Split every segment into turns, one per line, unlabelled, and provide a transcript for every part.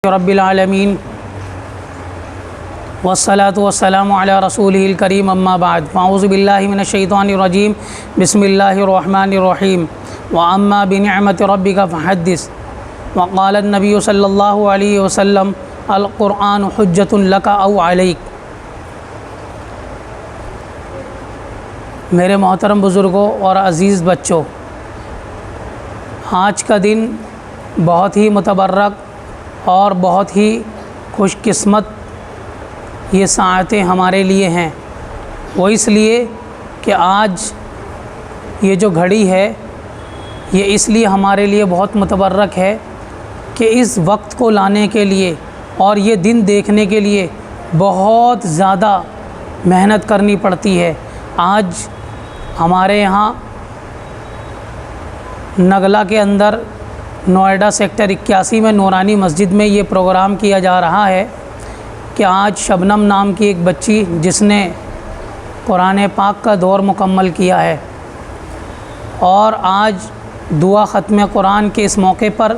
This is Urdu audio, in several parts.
رب العالمین والصلاة والسلام علی رسولہ الکریم اما بعد فاعوذ باللہ من الشیطان الرجیم بسم اللہ الرحمن الرحیم واما بنعمت ربک فحدث وقال النبی صلی اللہ علیہ وسلم القرآن حجۃ لک او علیک۔ میرے محترم بزرگوں اور عزیز بچوں، آج کا دن بہت ہی متبرک اور بہت ہی خوش قسمت یہ ساعتیں ہمارے لیے ہیں۔ وہ اس لیے کہ آج یہ جو گھڑی ہے یہ اس لیے ہمارے لیے بہت متبرک ہے کہ اس وقت کو لانے کے لیے اور یہ دن دیکھنے کے لیے بہت زیادہ محنت کرنی پڑتی ہے۔ آج ہمارے یہاں نگلا کے اندر نوئیڈا سیکٹر 81 میں نورانی مسجد میں یہ پروگرام کیا جا رہا ہے کہ آج شبنم نام کی ایک بچی جس نے قرآن پاک کا دور مکمل کیا ہے، اور آج دعا ختم قرآن کے اس موقع پر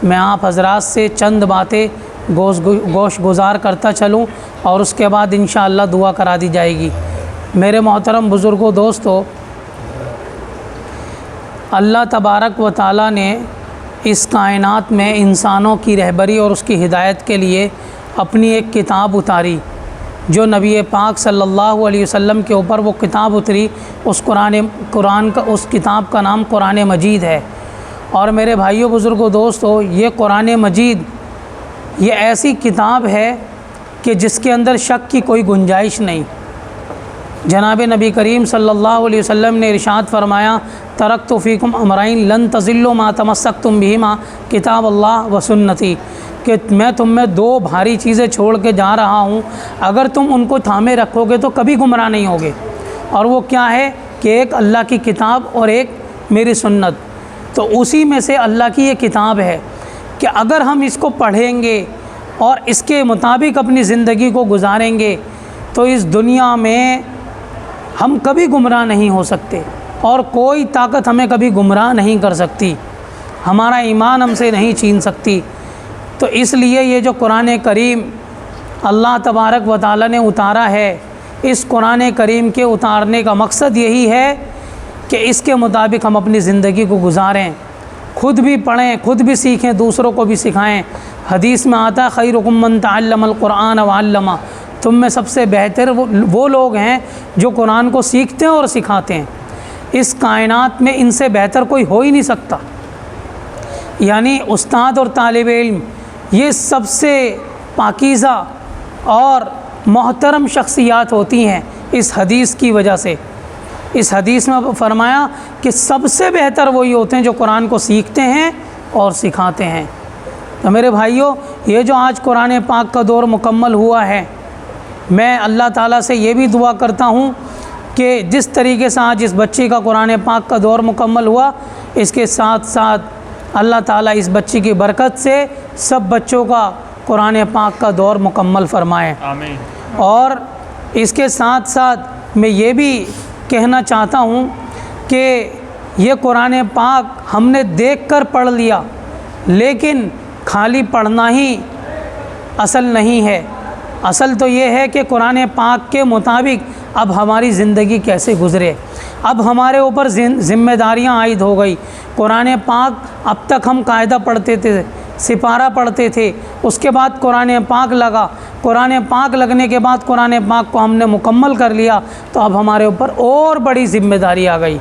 میں آپ حضرات سے چند باتیں گوش گزار کرتا چلوں اور اس کے بعد انشاءاللہ دعا کرا دی جائے گی۔ میرے محترم بزرگوں، دوستو، اللہ تبارک و تعالیٰ نے اس کائنات میں انسانوں کی رہبری اور اس کی ہدایت کے لیے اپنی ایک کتاب اتاری، جو نبی پاک صلی اللہ علیہ وسلم کے اوپر وہ کتاب اتری۔ اس اس کتاب کا نام قرآن مجید ہے۔ اور میرے بھائیوں، بزرگوں، دوستو، یہ قرآن مجید یہ ایسی کتاب ہے کہ جس کے اندر شک کی کوئی گنجائش نہیں۔ جناب نبی کریم صلی اللہ علیہ وسلم نے ارشاد فرمایا، ترکت فیکم امرین لن تضلوا ما تمسکتم بہما کتاب اللہ و سنتی، کہ میں تم میں دو بھاری چیزیں چھوڑ کے جا رہا ہوں، اگر تم ان کو تھامے رکھو گے تو کبھی گمراہ نہیں ہوگے۔ اور وہ کیا ہے کہ ایک اللہ کی کتاب اور ایک میری سنت۔ تو اسی میں سے اللہ کی یہ کتاب ہے کہ اگر ہم اس کو پڑھیں گے اور اس کے مطابق اپنی زندگی کو گزاریں گے تو اس دنیا میں ہم کبھی گمراہ نہیں ہو سکتے، اور کوئی طاقت ہمیں کبھی گمراہ نہیں کر سکتی، ہمارا ایمان ہم سے نہیں چھین سکتی۔ تو اس لیے یہ جو قرآن کریم اللہ تبارک و تعالیٰ نے اتارا ہے، اس قرآن کریم کے اتارنے کا مقصد یہی ہے کہ اس کے مطابق ہم اپنی زندگی کو گزاریں، خود بھی پڑھیں، خود بھی سیکھیں، دوسروں کو بھی سکھائیں۔ حدیث میں آتا ہے، خیرکم من تعلم القرآن وعلمہ، تم میں سب سے بہتر وہ لوگ ہیں جو قرآن کو سیکھتے ہیں اور سکھاتے ہیں۔ اس کائنات میں ان سے بہتر کوئی ہو ہی نہیں سکتا۔ یعنی استاد اور طالب علم یہ سب سے پاکیزہ اور محترم شخصیات ہوتی ہیں اس حدیث کی وجہ سے۔ اس حدیث میں فرمایا کہ سب سے بہتر وہی ہوتے ہیں جو قرآن کو سیکھتے ہیں اور سکھاتے ہیں۔ تو میرے بھائیوں، یہ جو آج قرآن پاک کا دور مکمل ہوا ہے، میں اللہ تعالیٰ سے یہ بھی دعا کرتا ہوں کہ جس طریقے سے آج اس بچی کا قرآن پاک کا دور مکمل ہوا، اس کے ساتھ ساتھ اللہ تعالیٰ اس بچی کی برکت سے سب بچوں کا قرآن پاک کا دور مکمل فرمائے، آمین۔ اور اس کے ساتھ ساتھ میں یہ بھی کہنا چاہتا ہوں کہ یہ قرآن پاک ہم نے دیکھ کر پڑھ لیا، لیکن خالی پڑھنا ہی اصل نہیں ہے۔ اصل تو یہ ہے کہ قرآن پاک کے مطابق اب ہماری زندگی کیسے گزرے۔ اب ہمارے اوپر ذمہ داریاں عائد ہو گئی۔ قرآن پاک اب تک ہم قاعدہ پڑھتے تھے، سپارہ پڑھتے تھے، اس کے بعد قرآن پاک لگا، قرآن پاک لگنے کے بعد قرآن پاک کو ہم نے مکمل کر لیا، تو اب ہمارے اوپر اور بڑی ذمہ داری آ گئی۔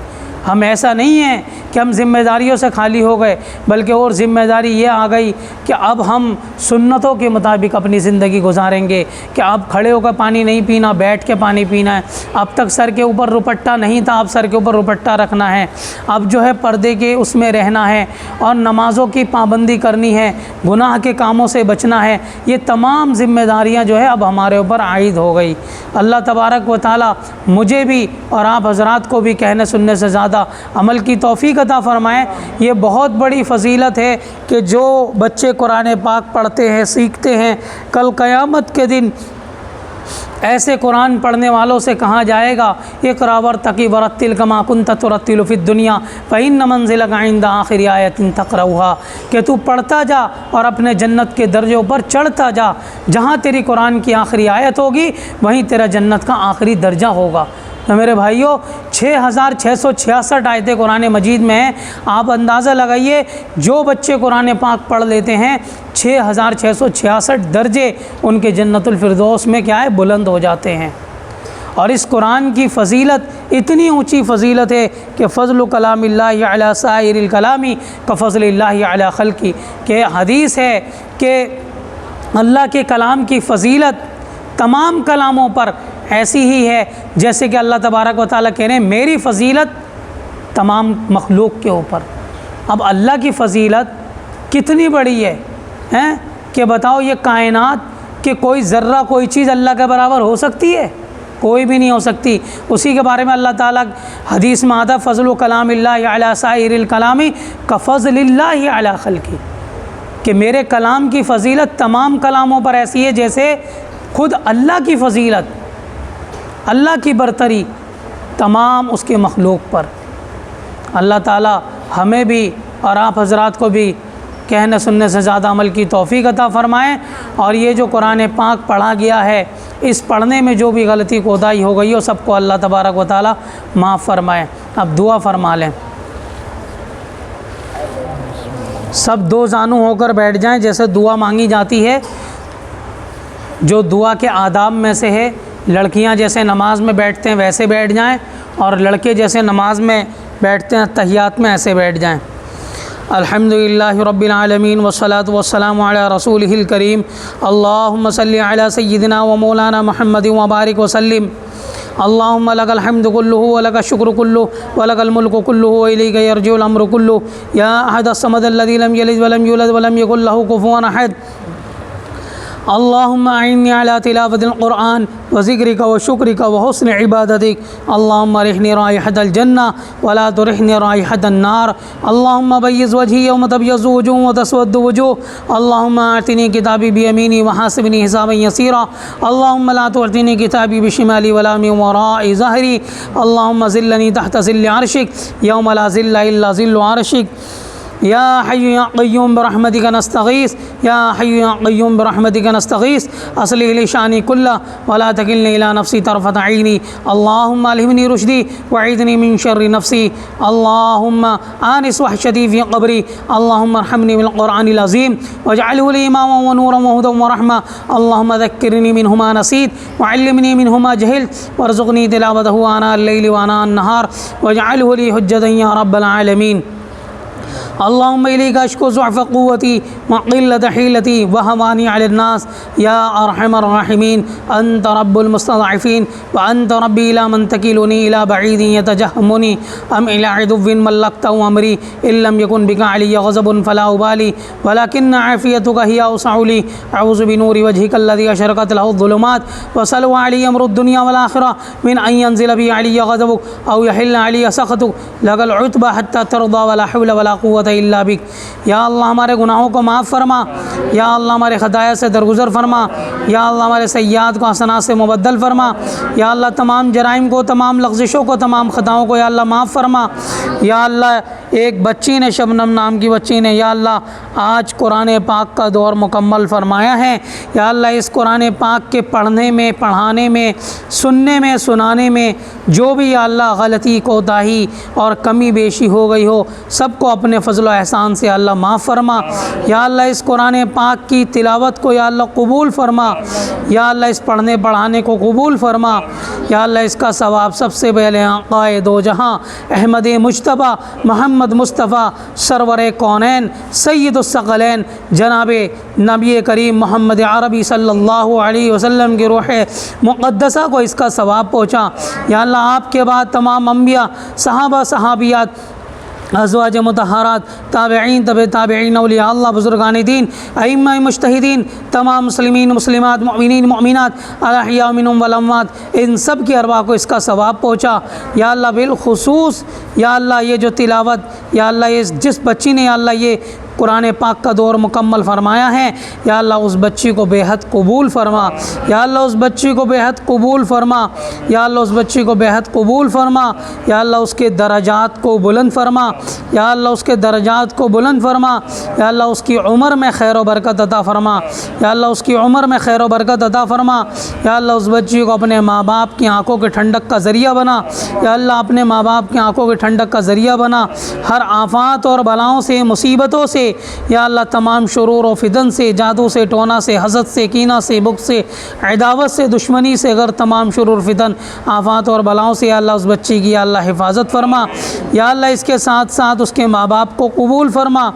ہم ایسا نہیں ہیں کہ ہم ذمہ داریوں سے خالی ہو گئے، بلکہ اور ذمہ داری یہ آ گئی کہ اب ہم سنتوں کے مطابق اپنی زندگی گزاریں گے، کہ اب کھڑے ہو کر پانی نہیں پینا، بیٹھ کے پانی پینا ہے۔ اب تک سر کے اوپر دوپٹہ نہیں تھا، اب سر کے اوپر دوپٹہ رکھنا ہے۔ اب جو ہے پردے کے اس میں رہنا ہے، اور نمازوں کی پابندی کرنی ہے، گناہ کے کاموں سے بچنا ہے۔ یہ تمام ذمہ داریاں جو ہے اب ہمارے اوپر عائد ہو گئی۔ اللہ تبارک و تعالیٰ مجھے بھی اور آپ حضرات کو بھی کہنے سننے سے زیادہ عمل کی توفیق عطا فرمائے۔ یہ بہت بڑی فضیلت ہے کہ جو بچے قرآن پاک پڑھتے ہیں، سیکھتے ہیں، کل قیامت کے دن ایسے قرآن پڑھنے والوں سے کہا جائے گا اقرا ورتقی ورتل کما کنت ترتل فی الدنیا فإن منزلک عند آخر آیۃ تقرأها، کہ تو پڑھتا جا اور اپنے جنت کے درجوں پر چڑھتا جا، جہاں تیری قرآن کی آخری آیت ہوگی وہیں تیرا جنت کا آخری درجہ ہوگا۔ تو میرے بھائیوں 6666 آیتیں قرآن مجید میں ہیں۔ آپ اندازہ لگائیے جو بچے قرآن پاک پڑھ لیتے ہیں 6666 درجے ان کے جنت الفردوس میں کیا ہے بلند ہو جاتے ہیں۔ اور اس قرآن کی فضیلت اتنی اونچی فضیلت ہے کہ فضل کلام اللہ علی سائر الکلام کفضل اللہ علی خلقی، کہ حدیث ہے کہ اللہ کے کلام کی فضیلت تمام کلاموں پر ایسی ہی ہے جیسے کہ اللہ تبارک و تعالیٰ کہہ رہے ہیں میری فضیلت تمام مخلوق کے اوپر۔ اب اللہ کی فضیلت کتنی بڑی ہے کہ بتاؤ یہ کائنات کہ کوئی ذرہ کوئی چیز اللہ کے برابر ہو سکتی ہے؟ کوئی بھی نہیں ہو سکتی۔ اسی کے بارے میں اللہ تعالیٰ حدیث میں آتا فضل کلام اللہ علی سائر الکلام کفضل اللہ علی خلقی، کہ میرے کلام کی فضیلت تمام کلاموں پر ایسی ہے جیسے خود اللہ کی فضیلت، اللہ کی برتری تمام اس کے مخلوق پر۔ اللہ تعالیٰ ہمیں بھی اور آپ حضرات کو بھی کہنے سننے سے زیادہ عمل کی توفیق عطا فرمائیں، اور یہ جو قرآن پاک پڑھا گیا ہے اس پڑھنے میں جو بھی غلطی کوتاہی ہو گئی ہو سب کو اللہ تبارک و تعالیٰ معاف فرمائے۔ اب دعا فرما لیں، سب دو زانو ہو کر بیٹھ جائیں جیسے دعا مانگی جاتی ہے، جو دعا کے آداب میں سے ہے۔ لڑکیاں جیسے نماز میں بیٹھتے ہیں ویسے بیٹھ جائیں، اور لڑکے جیسے نماز میں بیٹھتے ہیں تحیات میں ایسے بیٹھ جائیں۔ الحمدللہ رب العالمین والصلاة والسلام علی رسولہ الکریم، اللہم صلی علی سیدنا و مولانا محمد وبارک وسلم۔ اللہم لک الحمد کلہ ولک الشکر کلہ ولک الملک کلہ والیک یرجع الامر کلہ، یا احد الصمد الذی لم یلد ولم یولد ولم یکن لہ کفوا احد۔ اللہم اعنی علی تلاوت القرآن وذکرک وشکرک وحسن عبادتک، اللہم رحنی رائحۃ الجنہ ولا ترحنی رائحۃ النار، اللہم بیض وجہی یوم تبیض وجوہ وتسود وجوہ، اللہم اعطنی کتابی بیمینی وحاسبنی حسابا یسیرا، اللہم لا تعطنی کتابی بشمالی ولا من وراء ظہری، اللہم ظلنی تحت ظل عرشک یوم لا ظل الا ظل عرشک، یا حی یا قیوم برحمتک نستغیث، یا حی یا قیوم برحمتک نستغیث، اصلح لی شانی کلہ ولا تکلنی الی نفسی طرفۃ عینی، اللہم الہمنی رشدی وعیدنی من شر نفسی، اللہم آنس وحشتی فی قبری، اللہم ارحمنی بالقرآن العظیم واجعلہ لی اماما ونورا وہدی ورحمہ، اللہم ذکرنی منہ ما نسیت وعلمنی منہ ما جہلت وارزقنی تلاوتہ آناء اللیل وآناء النہار واجعلہ لی حجۃ یا رب العالمین۔ اللہم الیک اشکو ضعف قوتی وقلۃ حیلتی وہوانی علی الناس، یا ارحم الراحمین، انت رب المستضعفین وانت ربی لا من تکلنی الی بعید یتجہمنی ام الی عدو ملکتہ امری، ان لم یکن بک علی غضب فلا ابالی ولکن عافیتک ہی اوسع لی، اعوذ بنور وجہک الذی اشرقت لہ الظلمات وسلو علی امر الدنیا والآخرہ من ان ینزل بی علی غضبک او یحل علی سخطک، لک العتبى حتی ترضى ولا حول ولا قوة الا بک۔ یا اللہ ہمارے گناہوں کو معاف فرما، یا اللہ ہمارے خطایا سے درگزر فرما، یا اللہ ہمارے سیئات کو حسنات سے مبدل فرما، یا اللہ تمام جرائم کو، تمام لغزشوں کو، تمام خطاؤں کو یا اللہ معاف فرما۔ یا اللہ ایک بچی نے، شبنم نام کی بچی نے یا اللہ آج قرآن پاک کا دور مکمل فرمایا ہے، یا اللہ اس قرآن پاک کے پڑھنے میں، پڑھانے میں، سننے میں، سنانے میں جو بھی یا اللہ غلطی کوتاہی اور کمی بیشی ہو گئی ہو سب کو اپنے فضل و احسان سے اللہ معاف فرما۔ یا اللہ اس قرآن پاک کی تلاوت کو یا اللہ قبول فرما، یا اللہ اس پڑھنے پڑھانے کو قبول فرما، یا اللہ اس کا ثواب سب سے پہلے آقا دو جہاں احمد مجتبیٰ محمد مصطفیٰ سرور کونین سید الثقلین جناب نبی کریم محمد عربی صلی اللہ علیہ وسلم کی روح مقدسہ کو اس کا ثواب پہنچا۔ یا اللہ آپ کے بعد تمام انبیاء، صحابہ، صحابیات، ازواج مطہرات، تابعین، تابعین، اولیاء اللہ، بزرگان دین، ائمہ مجتہدین، تمام مسلمین، مسلمات، مؤمنین، مؤمنات، الاحیاء منہم والاموات، ان سب کی ارواح کو اس کا ثواب پہنچا۔ یا اللہ بالخصوص یا اللہ یہ جو تلاوت یا اللہ یہ جس بچی نے یا اللہ یہ قرآن پاک کا دور مکمل فرمایا ہے، یا اللہ اس بچی کو بے حد قبول فرما، یا اللہ اس بچی کو بے حد قبول فرما، یا اللہ اس بچی کو بے حد قبول فرما، یا اللہ اس کے درجات کو بلند فرما، یا اللہ اس کے درجات کو بلند فرما، یا اللہ اس کی عمر میں خیر و برکت عطا فرما، یا اللہ اس کی عمر میں خیر و برکت عطا فرما، یا اللہ اس بچی کو اپنے ماں باپ کی آنکھوں کے ٹھنڈک کا ذریعہ بنا، یا اللہ اپنے ماں باپ کی آنکھوں کے ٹھنڈک کا ذریعہ بنا، ہر آفات اور بلاؤں سے، مصیبتوں سے، یا اللہ تمام شرور و فتن سے، جادو سے، ٹونا سے، حسد سے، کینہ سے، بغض سے، عداوت سے، دشمنی سے، غیر تمام شرور فتن، آفات اور بلاؤں سے یا اللہ اس بچی کی یا اللہ حفاظت فرما، یا اللہ اس کے ساتھ ساتھ اس کے ماں باپ کو قبول فرما،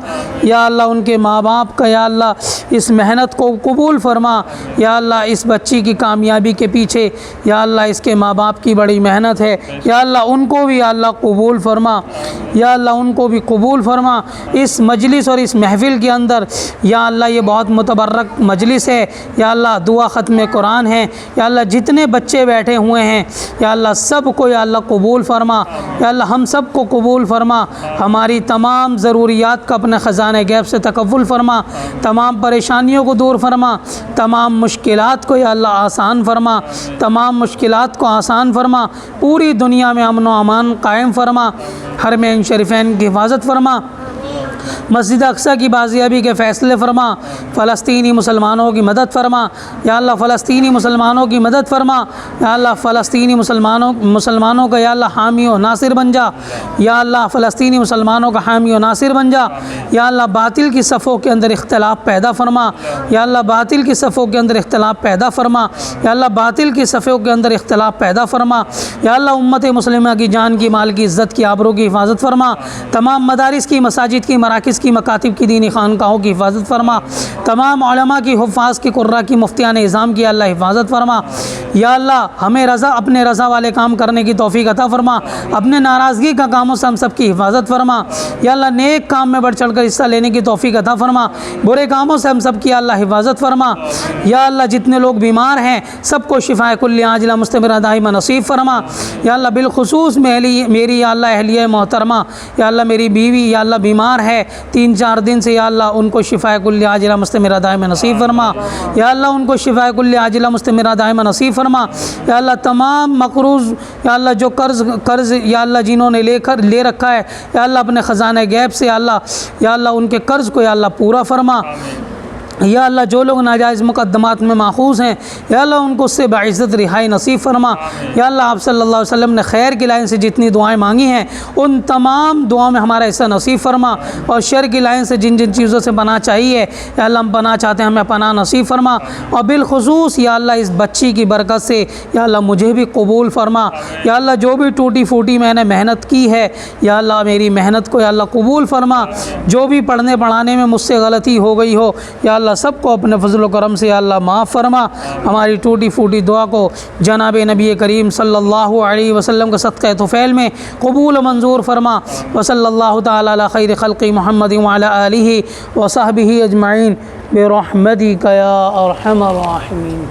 یا اللہ ان کے ماں باپ کا یا اللہ اس محنت کو قبول فرما، یا اللہ اس بچی کی کامیابی کے پیچھے یا اللہ اس کے ماں باپ کی بڑی محنت ہے، یا اللہ ان کو بھی یا اللہ قبول فرما، یا اللہ ان کو بھی قبول فرما۔ اس مجلس اور اس محفل کے اندر یا اللہ یہ بہت متبرک مجلس ہے، یا اللہ دعا ختم قرآن ہے، یا اللہ جتنے بچے بیٹھے ہوئے ہیں یا اللہ سب کو یا اللہ قبول فرما، یا اللہ ہم سب کو قبول فرما، ہماری تمام ضروریات کا اپنے خزانہ غیب سے تکفل فرما، تمام پریشانیوں کو دور فرما، تمام مشکلات کو یا اللہ آسان فرما، تمام مشکلات کو آسان فرما، پوری دنیا میں امن و امان قائم فرما، حرمین شریفین کی حفاظت فرما، مسجد اقصیٰ کی بازیابی کے فیصلے فرما، فلسطینی مسلمانوں کی مدد فرما، یا اللہ فلسطینی مسلمانوں کی مدد فرما، یا اللہ فلسطینی مسلمانوں کا یا اللہ حامی و ناصر بن جا، یا اللہ فلسطینی مسلمانوں کا حامی و ناصر بن جا، یا اللہ باطل کی صفوں کے اندر اختلاف پیدا فرما، یا اللہ باطل کی صفوں کے اندر اختلاف پیدا فرما، یا اللہ باطل کی صفوں کے اندر اختلاف پیدا فرما، یا اللہ امت مسلمہ کی جان کی، مال کی، عزت کی، آبرو کی حفاظت فرما، تمام مدارس کی، مساجد کی، مراکز کی، مکاتب کی، دینی خانقاہوں کی حفاظت فرما، تمام علماء کی، حفاظ کی، قراء کی، مفتیان نظام کی اللہ حفاظت فرما، یا اللہ ہمیں اپنے رضا والے کام کرنے کی توفیق عطا فرما، اپنے ناراضگی کا کاموں سے ہم سب کی حفاظت فرما، یا اللہ نیک کام میں بڑھ چڑھ کر حصہ لینے کی توفیق عطا فرما، برے کاموں سے ہم سب کی اللہ حفاظت فرما، یا اللہ جتنے لوگ بیمار ہیں سب کو شفاء کل عاجلہ مستمرہ دائمہ نصیب فرما، یا اللہ بالخصوص میری یا اللہ اہلیہ محترمہ یا اللہ میری بیوی یا اللہ بیمار ہے 3-4 دن سے، یا اللہ ان کو شفاء کل عاجلہ مستمرہ دائمہ نصیب فرما، یا اللہ ان کو شفاء کل عاجلہ مستمرہ دائمہ نصیب فرما، یا اللہ تمام مقروض یا اللہ جو قرض یا اللہ جنہوں نے لے رکھا ہے یا اللہ اپنے خزانہ غیب سے یا اللہ ان کے قرض کو یا اللہ پورا فرما، یا اللہ جو لوگ ناجائز مقدمات میں ماخوذ ہیں یا اللہ ان کو اس سے باعزت رہائی نصیب فرما، یا اللہ آپ صلی اللہ علیہ وسلم نے خیر کی لائن سے جتنی دعائیں مانگی ہیں ان تمام دعاؤں میں ہمارا حصہ نصیب فرما، اور شر کی لائن سے جن چیزوں سے پناہ چاہیے یا اللہ ہم پناہ چاہتے ہیں ہمیں پناہ نصیب فرما، اور بالخصوص یا اللہ اس بچی کی برکت سے یا اللہ مجھے بھی قبول فرما، یا اللہ جو بھی ٹوٹی پھوٹی میں نے محنت کی ہے یا اللہ میری محنت کو یا اللہ قبول فرما، جو بھی پڑھنے پڑھانے میں مجھ سے غلطی ہو گئی ہو یا اللہ سب کو اپنے فضل و کرم سے یا اللہ معاف فرما، ہماری ٹوٹی پھوٹی دعا کو جناب نبی کریم صلی اللہ علیہ وسلم کا صدقہ طفیل میں قبول و منظور فرما، وصلی اللہ تعالی علی خیر خلق محمد وعلی آلہ وصحبہ اجمعین برحمتک یا ارحم الراحمین۔